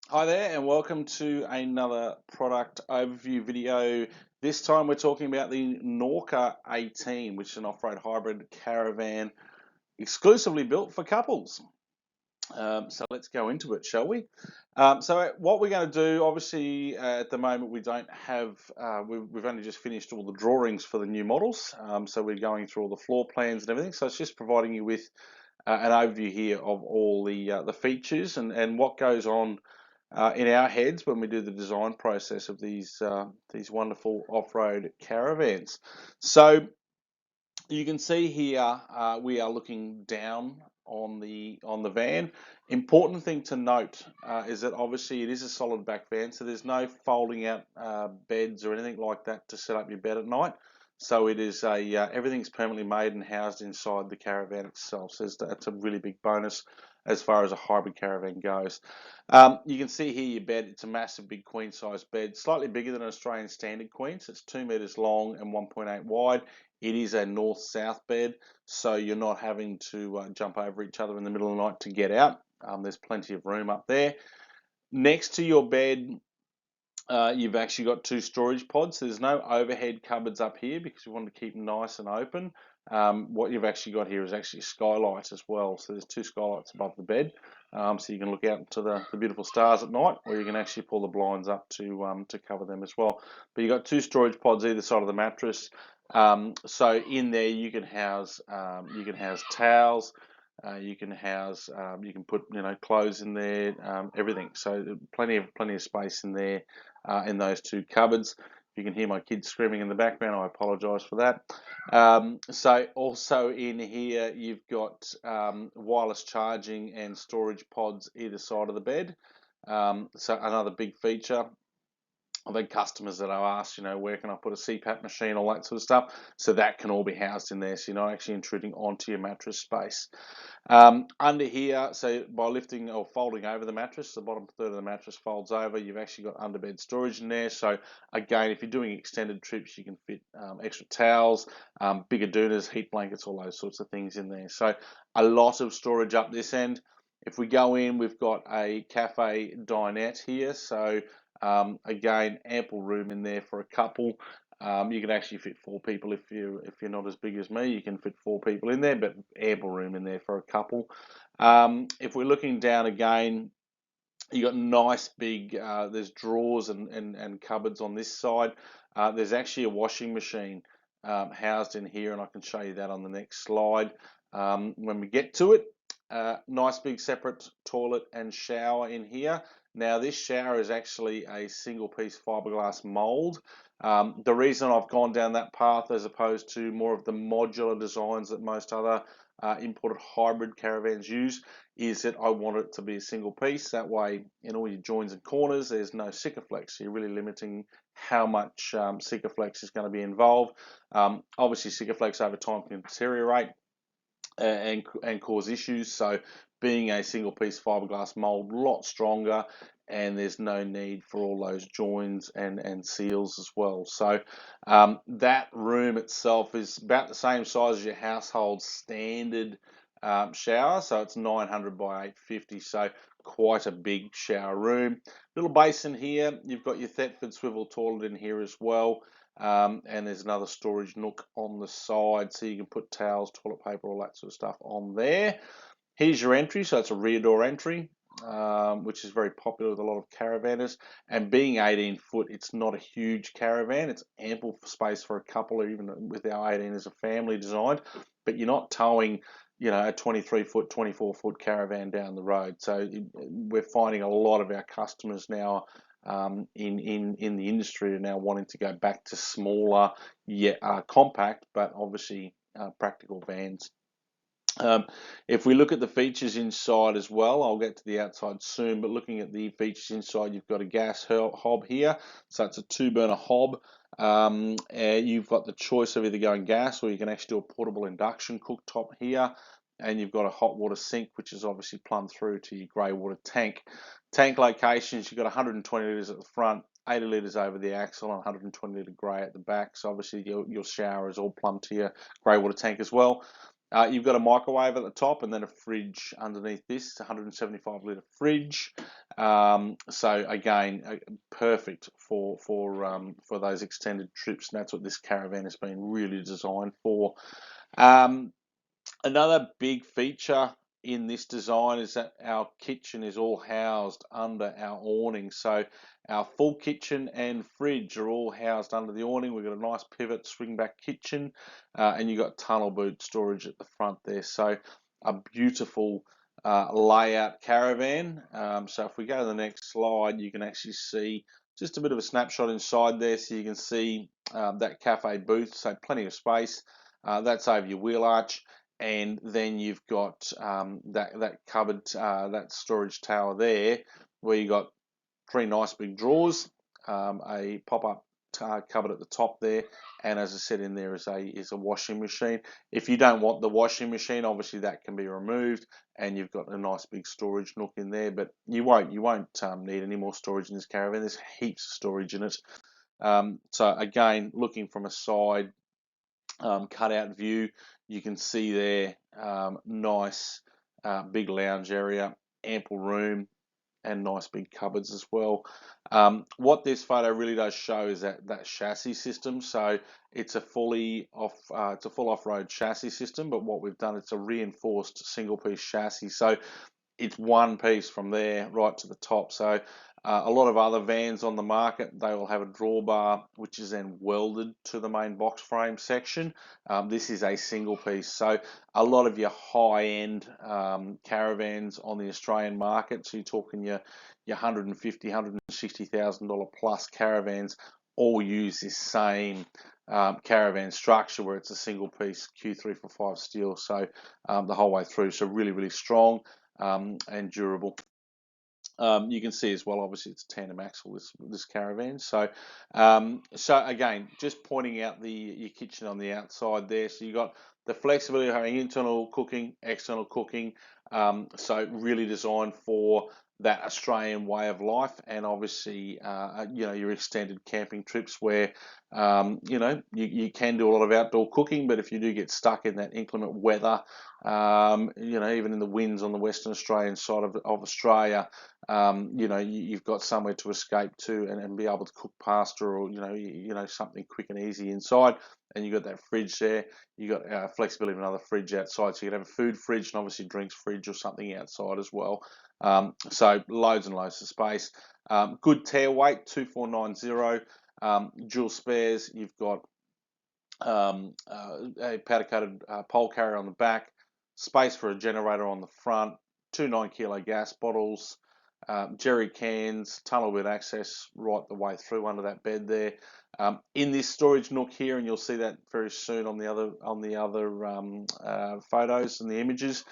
Hi there, and welcome to another product overview video. This time we're talking about the Norca 18, which is an off-road hybrid caravan exclusively built for couples. So let's go into it, shall we? So what we're going to do, obviously, at the moment we don't have, we've only just finished all the drawings for the new models. So we're going through all the floor plans and everything. So it's just providing you with an overview here of all the features and what goes on in our heads when we do the design process of these wonderful off-road caravans. So you can see here we are looking down on the van. Important thing to note is that obviously it is a solid back van, so there's no folding out beds or anything like that to set up your bed at night. So it is a everything's permanently made and housed inside the caravan itself. So that's a really big bonus as far as a hybrid caravan goes. You can see here your bed. It's a massive, big queen size bed, slightly bigger than an Australian standard queen. So it's 2 meters long and 1.8 wide. It is a north-south bed, so you're not having to jump over each other in the middle of the night to get out. There's plenty of room up there. Next to your bed, you've actually got two storage pods. There's no overhead cupboards up here because we want to keep them nice and open. What you've actually got here is actually skylights as well. So there's two skylights above the bed, so you can look out into the beautiful stars at night, or you can actually pull the blinds up to cover them as well. But you've got two storage pods either side of the mattress. So in there you can house towels. You can put clothes in there, everything. So plenty of space in there in those two cupboards. If you can hear my kids screaming in the background, I apologise for that. So also in here, you've got wireless charging and storage pods either side of the bed. So another big feature. I've had customers that have asked, where can I put a CPAP machine, all that sort of stuff. So that can all be housed in there. So you're not actually intruding onto your mattress space. Under here, so by lifting or folding over the mattress, the bottom third of the mattress folds over, you've actually got underbed storage in there. So again, if you're doing extended trips, you can fit extra towels, bigger doonas, heat blankets, all those sorts of things in there. So a lot of storage up this end. If we go in, we've got a cafe dinette here. So again, ample room in there for a couple. You can actually fit four people if you're not as big as me. You can fit four people in there, but ample room in there for a couple. If we're looking down again, you got nice big. There's drawers and cupboards on this side. There's actually a washing machine housed in here, and I can show you that on the next slide when we get to it. Nice big separate toilet and shower in here. Now this shower is actually a single piece fiberglass mold. The reason I've gone down that path as opposed to more of the modular designs that most other imported hybrid caravans use is that I want it to be a single piece. That way, in all your joins and corners, there's no Sikaflex. So you're really limiting how much Sikaflex is going to be involved. Obviously, Sikaflex over time can deteriorate and cause issues. So being a single piece fiberglass mold, a lot stronger, and there's no need for all those joins and seals as well. So that room itself is about the same size as your household standard shower. So it's 900 by 850. So quite a big shower room. Little basin here. You've got your Thetford swivel toilet in here as well. And there's another storage nook on the side, so you can put towels, toilet paper, all that sort of stuff on there. Here's your entry, so it's a rear door entry, which is very popular with a lot of caravanners. And being 18 foot, it's not a huge caravan. It's ample space for a couple, or even with our 18 as a family designed. But you're not towing, a 23 foot, 24 foot caravan down the road. So we're finding a lot of our customers now in the industry are now wanting to go back to smaller, yet compact, but obviously practical vans. If we look at the features inside as well, I'll get to the outside soon, but looking at the features inside, you've got a gas hob here, so it's a 2 burner hob. You've got the choice of either going gas or you can actually do a portable induction cooktop here, and you've got a hot water sink, which is obviously plumbed through to your grey water tank. Tank locations, you've got 120 litres at the front, 80 litres over the axle, and 120 litre grey at the back. So obviously your shower is all plumbed to your grey water tank as well. You've got a microwave at the top and then a fridge underneath this, 175 litre fridge. So again, perfect for those extended trips, and that's what this caravan has been really designed for. Um, Another big feature in this design is that our kitchen is all housed under our awning. So our full kitchen and fridge are all housed under the awning. We've got a nice pivot swing back kitchen, and you've got tunnel boot storage at the front there. So a beautiful layout caravan. So if we go to the next slide, you can actually see just a bit of a snapshot inside there. So you can see that cafe booth, so plenty of space. That's over your wheel arch, and then you've got that cupboard, that storage tower there, where you got three nice big drawers, a pop-up cupboard at the top there, and as I said, in there is a washing machine. If you don't want the washing machine, obviously that can be removed, and you've got a nice big storage nook in there. But you won't need any more storage in this caravan. There's heaps of storage in it. So again, looking from a side cutout view, you can see there, nice big lounge area, ample room, and nice big cupboards as well. What this photo really does show is that chassis system. So it's a full off-road chassis system, but what we've done, it's a reinforced single piece chassis. So it's one piece from there right to the top. So a lot of other vans on the market, they will have a drawbar which is then welded to the main box frame section. This is a single piece. So a lot of your high-end caravans on the Australian market, so you're talking your $150,000, $160,000 plus caravans, all use this same caravan structure where it's a single piece Q345 steel, so the whole way through. So really, really strong and durable. You can see as well, obviously it's tandem axle, this caravan. So again, just pointing out your kitchen on the outside there. So you got the flexibility of having internal cooking, external cooking. So really designed for that Australian way of life, and obviously your extended camping trips where you can do a lot of outdoor cooking, but if you do get stuck in that inclement weather, even in the winds on the Western Australian side of Australia, you've got somewhere to escape to and be able to cook pasta or something quick and easy inside, and you've got that fridge there. You've got flexibility of another fridge outside, so you can have a food fridge and obviously drinks fridge or something outside as well. So loads and loads of space. Good tear weight, 2490. Dual spares. You've got a powder coated pole carrier on the back, space for a generator on the front, two 9 kilo gas bottles, jerry cans, tunnel with access right the way through under that bed there. In this storage nook here, and you'll see that very soon on the other photos and the images,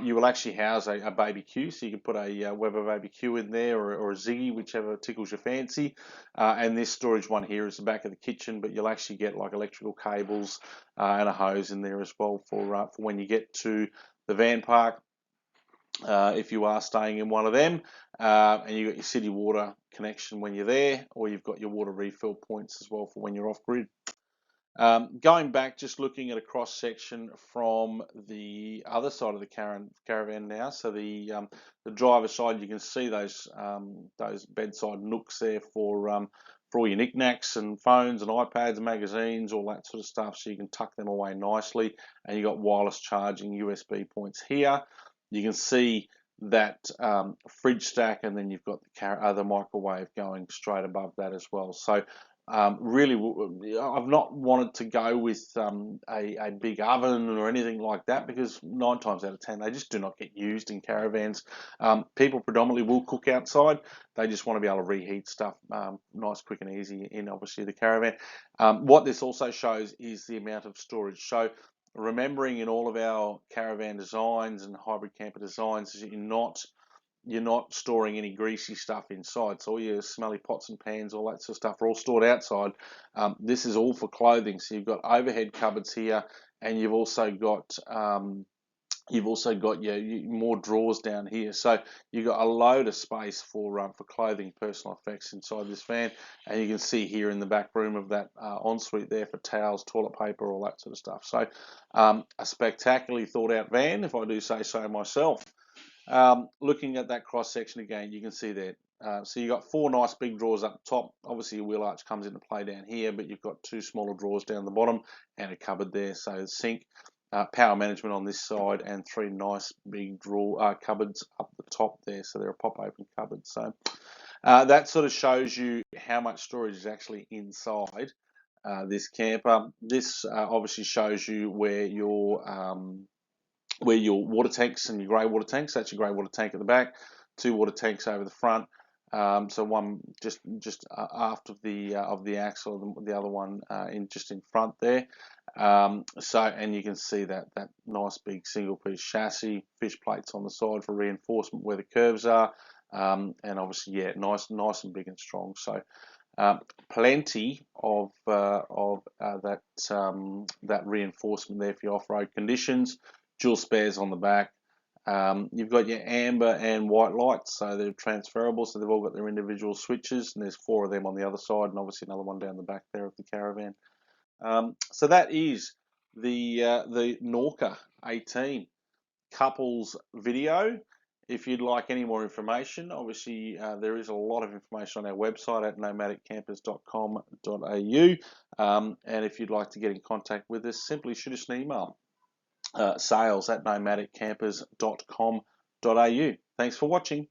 you will actually house a baby Q, so you can put a Weber baby Q in there, or a Ziggy, whichever tickles your fancy. And this storage one here is the back of the kitchen, but you'll actually get like electrical cables and a hose in there as well for when you get to the van park. If you are staying in one of them, and you've got your city water connection when you're there, or you've got your water refill points as well for when you're off grid. Going back, just looking at a cross section from the other side of the caravan now. So the driver's side, you can see those bedside nooks there for all your knickknacks and phones and iPads and magazines, all that sort of stuff. So you can tuck them away nicely, and you've got wireless charging USB points here. You can see that fridge stack, and then you've got the microwave going straight above that as well. So really, I've not wanted to go with a big oven or anything like that, because 9 times out of 10 they just do not get used in caravans. People predominantly will cook outside. They just want to be able to reheat stuff nice, quick and easy in obviously the caravan. What this also shows is the amount of storage. So remembering in all of our caravan designs and hybrid camper designs is that you're not storing any greasy stuff inside. So all your smelly pots and pans, all that sort of stuff are all stored outside. This is all for clothing. So you've got overhead cupboards here, and you've also got your more drawers down here. So you've got a load of space for clothing, personal effects inside this van. And you can see here in the back room of that ensuite there for towels, toilet paper, all that sort of stuff. So a spectacularly thought out van, if I do say so myself. Looking at that cross section again, you can see that. So you've got 4 nice big drawers up top. Obviously, your wheel arch comes into play down here, but you've got 2 smaller drawers down the bottom and a cupboard there. So sink, power management on this side, and 3 nice big cupboards up the top there. So they're a pop-open cupboard. So that sort of shows you how much storage is actually inside this camper. This obviously shows you where your water tanks and your grey water tanks. That's your grey water tank at the back, 2 water tanks over the front. So one just aft of the axle, the other one in front there. And you can see that nice big single piece chassis, fish plates on the side for reinforcement where the curves are, and obviously nice and big and strong. So plenty of that reinforcement there for your off-road conditions. Dual spares on the back. You've got your amber and white lights, so they're transferable, so they've all got their individual switches, and there's 4 of them on the other side, and obviously another one down the back there of the caravan. So that is the Norka 18 couples video. If you'd like any more information, obviously there is a lot of information on our website at nomadiccampers.com.au, and if you'd like to get in contact with us, simply shoot us an email, sales@nomadiccampers.com.au. Thanks for watching.